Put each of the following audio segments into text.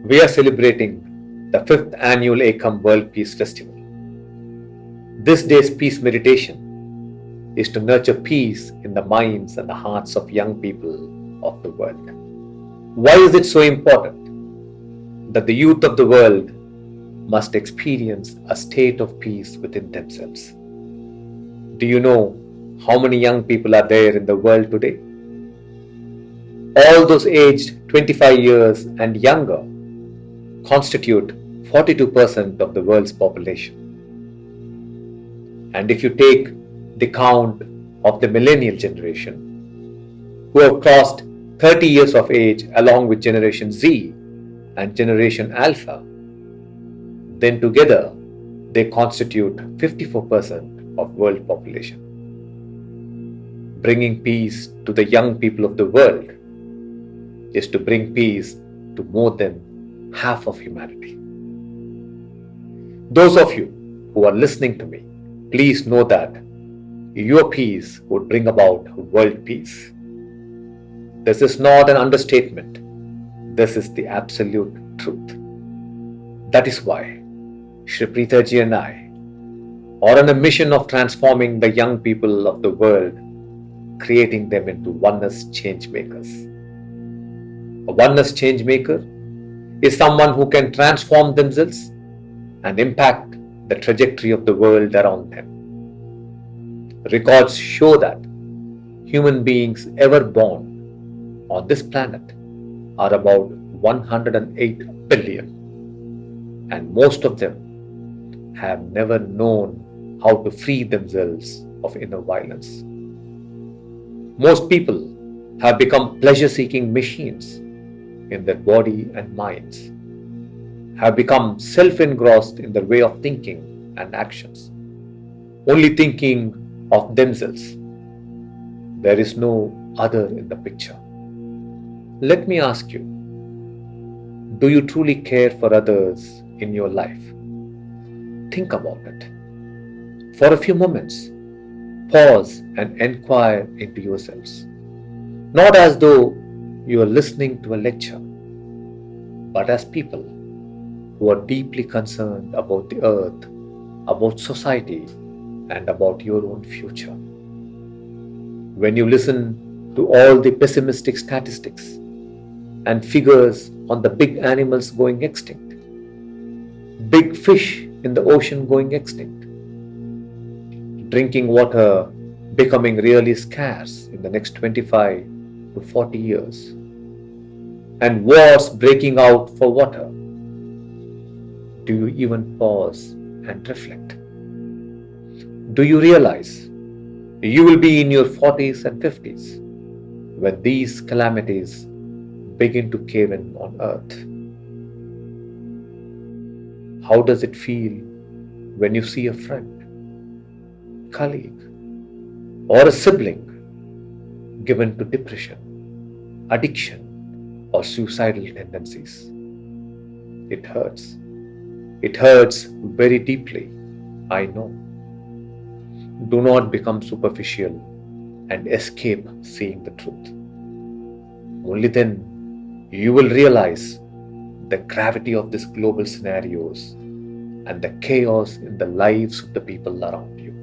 We are celebrating the 5th annual Ekam World Peace Festival. This day's peace meditation is to nurture peace in the minds and the hearts of young people of the world. Why is it so important that the youth of the world must experience a state of peace within themselves? Do you know how many young people are there in the world today? All those aged 25 years and younger constitute 42% of the world's population. And if you take the count of the millennial generation, who have crossed 30 years of age along with Generation Z and Generation Alpha, then together they constitute 54% of world population. Bringing peace to the young people of the world is to bring peace to more than half of humanity. Those of you who are listening to me, please know that your peace would bring about world peace. This is not an understatement. This is the absolute truth. That is why Sri Preethaji and I are on a mission of transforming the young people of the world, creating them into oneness changemakers. A oneness changemaker is someone who can transform themselves and impact the trajectory of the world around them. Records show that human beings ever born on this planet are about 108 billion, and most of them have never known how to free themselves of inner violence. Most people have become pleasure-seeking machines in their body and minds, have become self-engrossed in their way of thinking and actions, only thinking of themselves. There is no other in the picture. Let me ask you, do you truly care for others in your life? Think about it. For a few moments, pause and inquire into yourselves. Not as though you are listening to a lecture, but as people who are deeply concerned about the earth, about society, and about your own future. When you listen to all the pessimistic statistics and figures on the big animals going extinct, big fish in the ocean going extinct, drinking water becoming really scarce in the next 25 to 40 years, and wars breaking out for water, do you even pause and reflect? Do you realize you will be in your 40s and 50s when these calamities begin to cave in on earth? How does it feel when you see a friend, colleague, or a sibling given to depression, addiction, or suicidal tendencies? It hurts. It hurts very deeply, I know. Do not become superficial and escape seeing the truth. Only then you will realize the gravity of these global scenarios and the chaos in the lives of the people around you.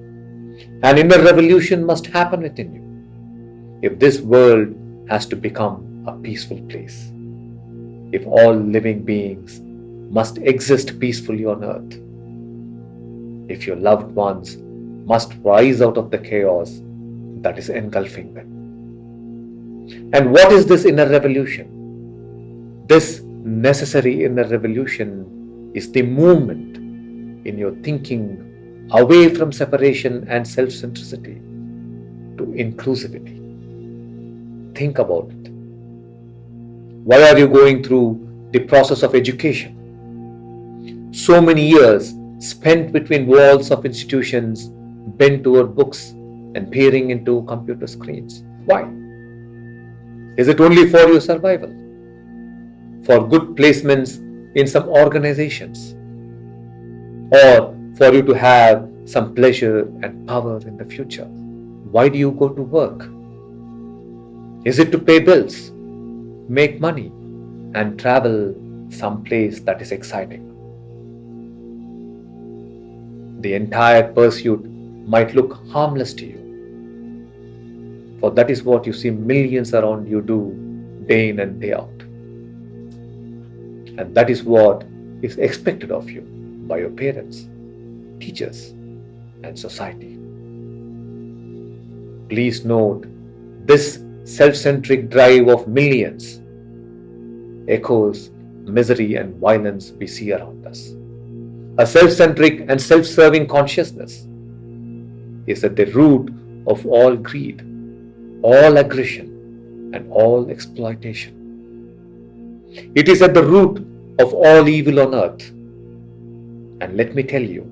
An inner revolution must happen within you if this world has to become a peaceful place. If all living beings must exist peacefully on earth. If your loved ones must rise out of the chaos that is engulfing them. And what is this inner revolution? This necessary inner revolution is the movement in your thinking away from separation and self-centricity to inclusivity. Think about it. Why are you going through the process of education? So many years spent between walls of institutions, bent toward books and peering into computer screens. Why? Is it only for your survival? For good placements in some organizations? Or for you to have some pleasure and power in the future? Why do you go to work? Is it to pay bills, make money, and travel some place that is exciting. The entire pursuit might look harmless to you, for that is what you see millions around you do day in and day out. And that is what is expected of you by your parents, teachers, and society. Please note, this self-centric drive of millions echoes misery and violence we see around us. A self-centric and self-serving consciousness is at the root of all greed, all aggression, and all exploitation. It is at the root of all evil on earth. And let me tell you,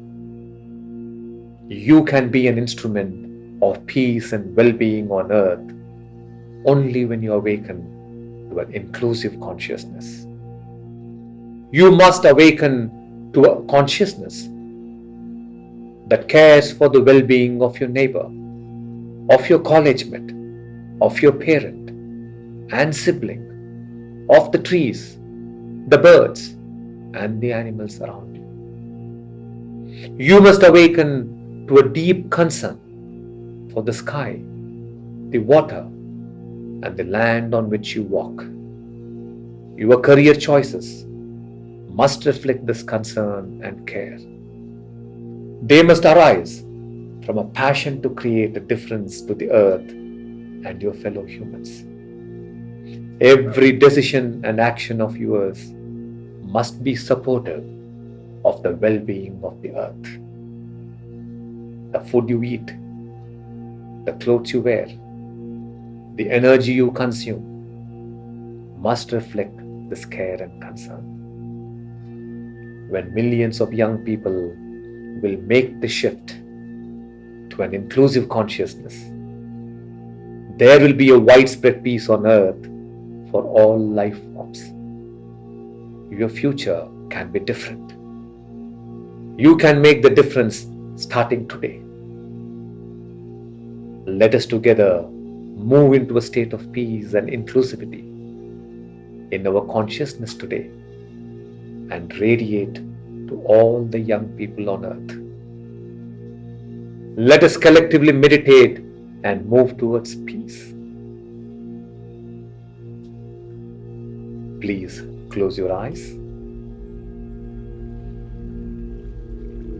you can be an instrument of peace and well-being on earth only when you awaken to an inclusive consciousness. You must awaken to a consciousness that cares for the well-being of your neighbor, of your college mate, of your parent and sibling, of the trees, the birds, and the animals around you. You must awaken to a deep concern for the sky, the water, and the land on which you walk. Your career choices must reflect this concern and care. They must arise from a passion to create a difference to the earth and your fellow humans. Every decision and action of yours must be supportive of the well-being of the earth. The food you eat, the clothes you wear, the energy you consume must reflect this care and concern. When millions of young people will make the shift to an inclusive consciousness, there will be a widespread peace on earth for all life forms. Your future can be different. You can make the difference starting today. Let us together move into a state of peace and inclusivity in our consciousness today and radiate to all the young people on earth. Let us collectively meditate and move towards peace. Please close your eyes.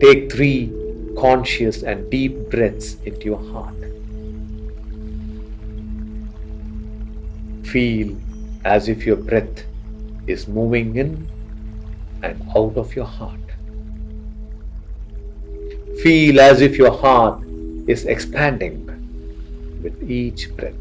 Take 3 conscious and deep breaths into your heart. Feel as if your breath is moving in and out of your heart. Feel as if your heart is expanding with each breath.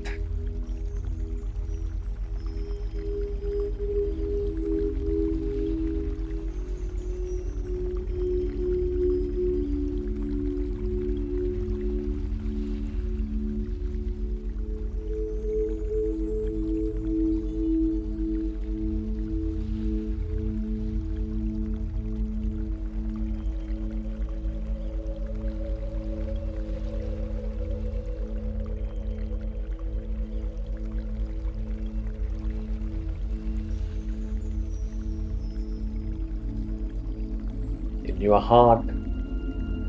In your heart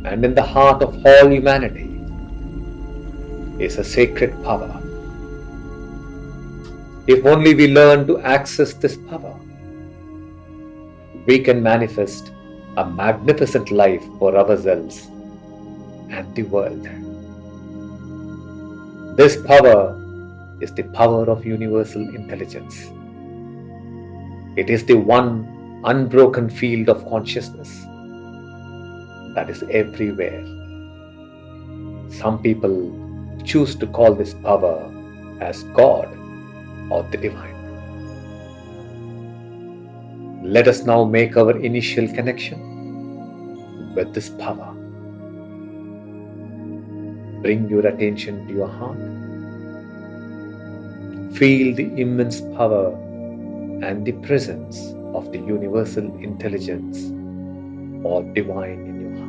and in the heart of all humanity is a sacred power. If only we learn to access this power, we can manifest a magnificent life for ourselves and the world. This power is the power of universal intelligence. It is the one unbroken field of consciousness that is everywhere. Some people choose to call this power as God or the divine. Let us now make our initial connection with this power. Bring your attention to your heart. Feel the immense power and the presence of the universal intelligence or divine in your heart.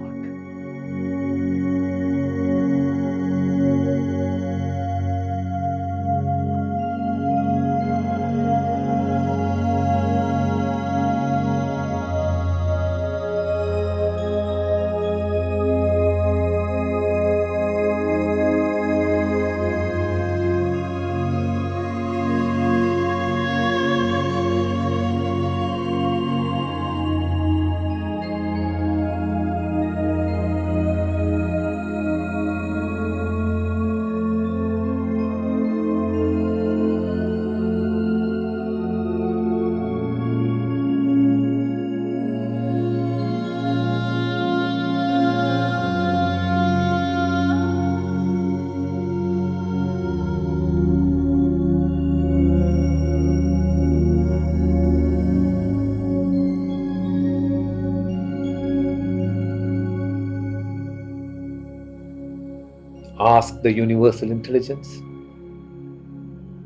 Ask the universal intelligence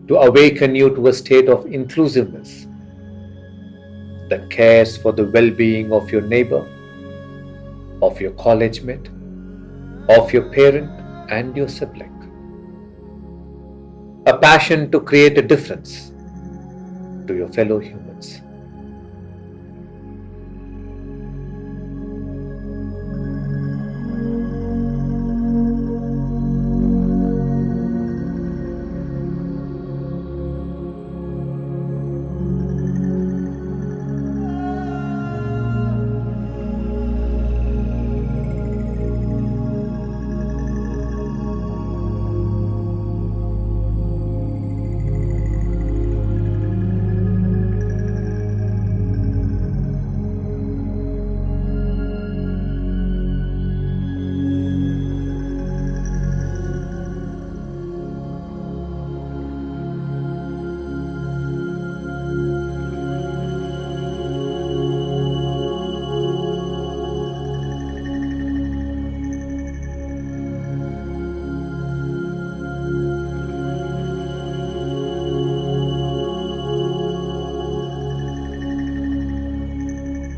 to awaken you to a state of inclusiveness that cares for the well-being of your neighbor, of your college mate, of your parent and your sibling. A passion to create a difference to your fellow humans.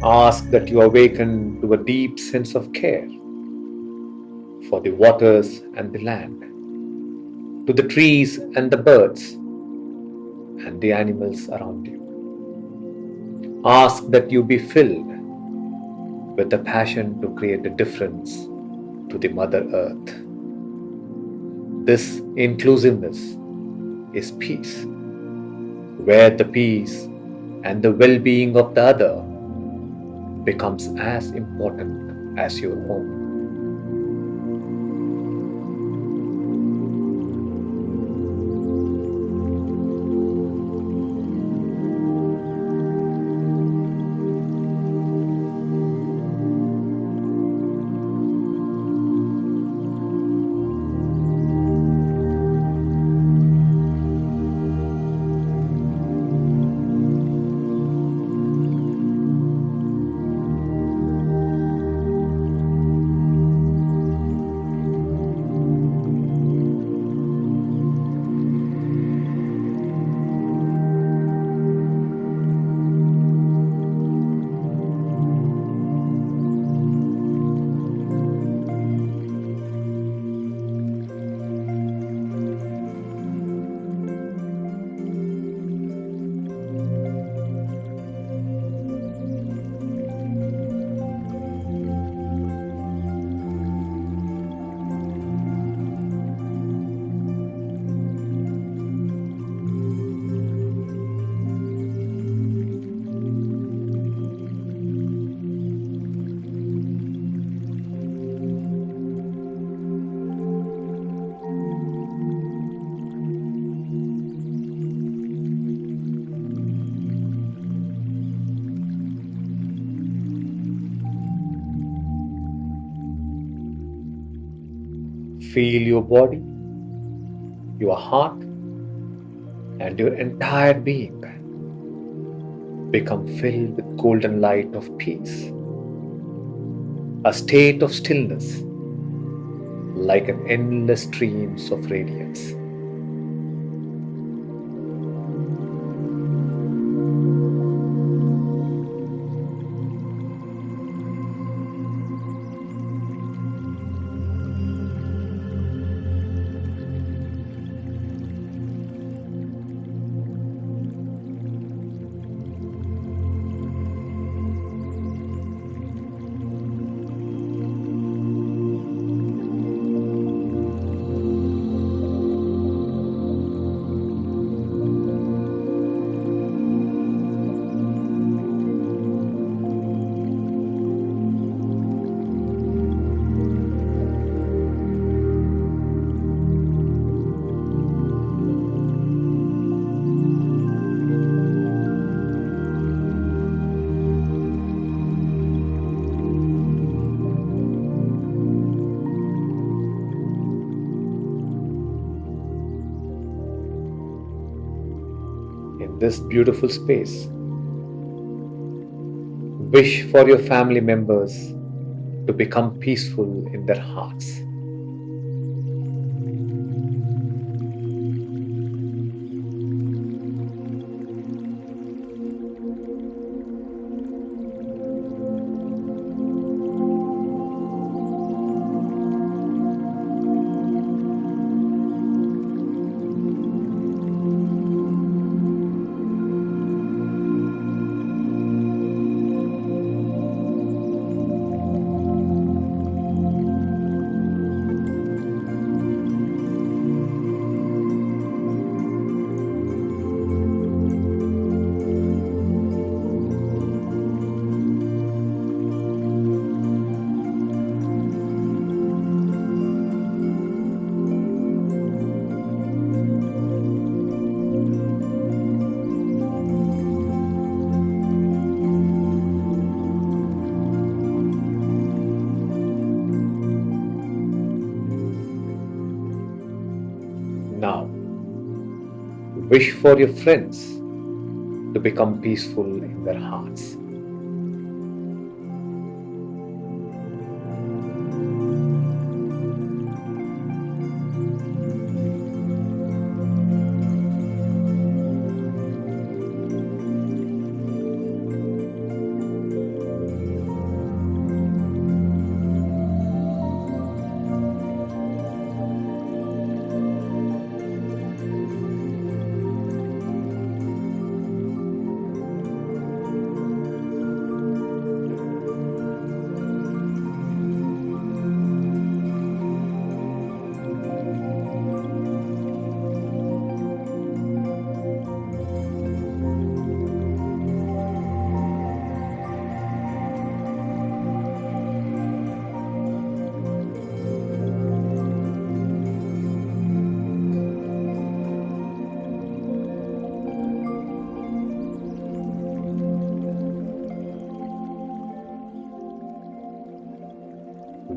Ask that you awaken to a deep sense of care for the waters and the land, to the trees and the birds and the animals around you. Ask that you be filled with the passion to create a difference to the Mother Earth. This inclusiveness is peace, where the peace and the well-being of the other becomes as important as your own. Feel your body, your heart, and your entire being become filled with golden light of peace, a state of stillness like an endless streams of radiance. In this beautiful space, wish for your family members to become peaceful in their hearts. Wish for your friends to become peaceful in their hearts.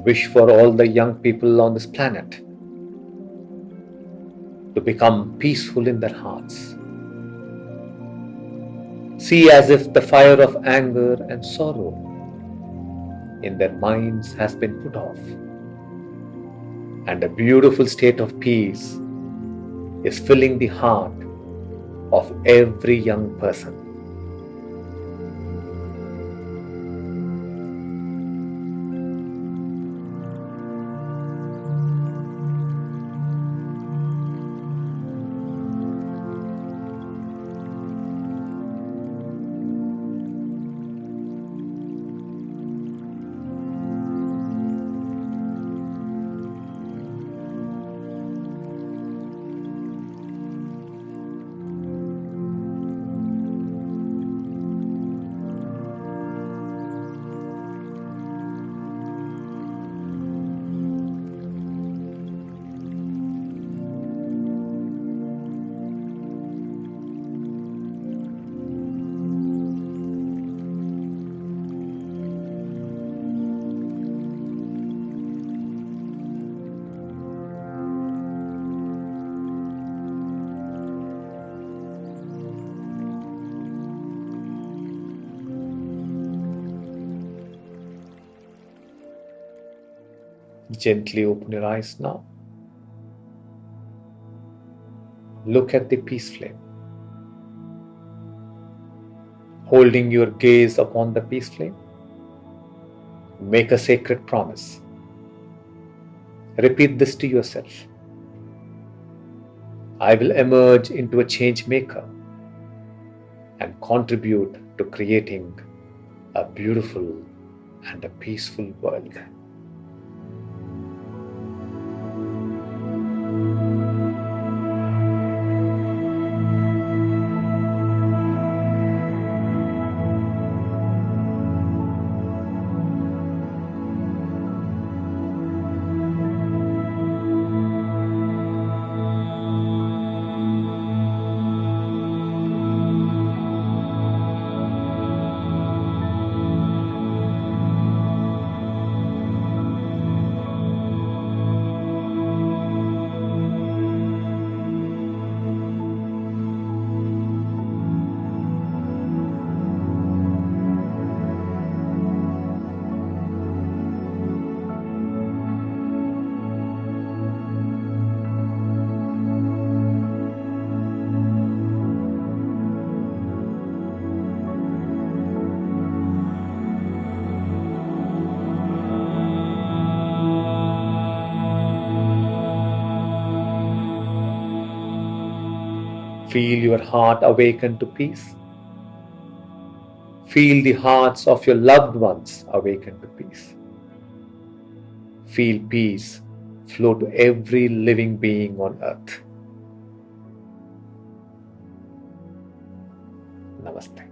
Wish for all the young people on this planet to become peaceful in their hearts. See as if the fire of anger and sorrow in their minds has been put off, and a beautiful state of peace is filling the heart of every young person. Gently open your eyes now. Look at the peace flame. Holding your gaze upon the peace flame, make a sacred promise. Repeat this to yourself. I will emerge into a change maker and contribute to creating a beautiful and a peaceful world. Feel your heart awaken to peace. Feel the hearts of your loved ones awaken to peace. Feel peace flow to every living being on earth. Namaste.